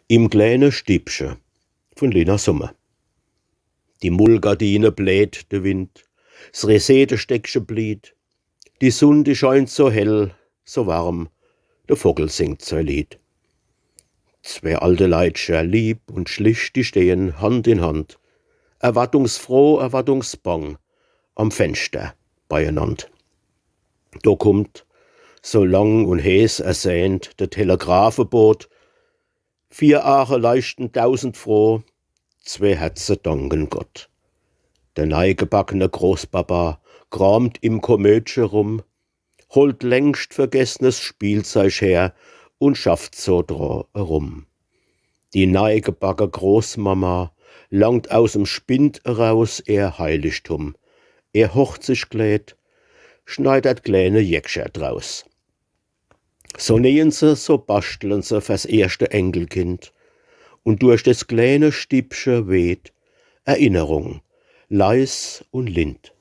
Im kleine Stiebsche von Lena Sommer. Die Mullgardine bläht de Wind, s Resedestäckche bliet, die Sunn, die scheint so hell, so warm, der Vogel singt sein Lied. Zwei alte Leitscher, lieb und schlicht, die stehen Hand in Hand, erwartungsfroh, erwartungsbang, am Fenster beieinand. Da kommt, so lang und heiß ersehnt, der Telegrafenboot, 4 Ache leuchten tausendfroh, 2 Herzen danken Gott. Der neigebackene Großpapa kramt im Komödie rum, holt längst vergessenes Spielzeug her und schafft so dra herum. Die neigebacke Großmama langt aus'm Spind heraus ihr Heiligtum. Er Hochzeitskleid schneidert kleine Jäckscher draus. So nähen sie, so basteln sie fürs erste Enkelkind. Und durch das kleine Stiebsche weht Erinnerung, leis und lind.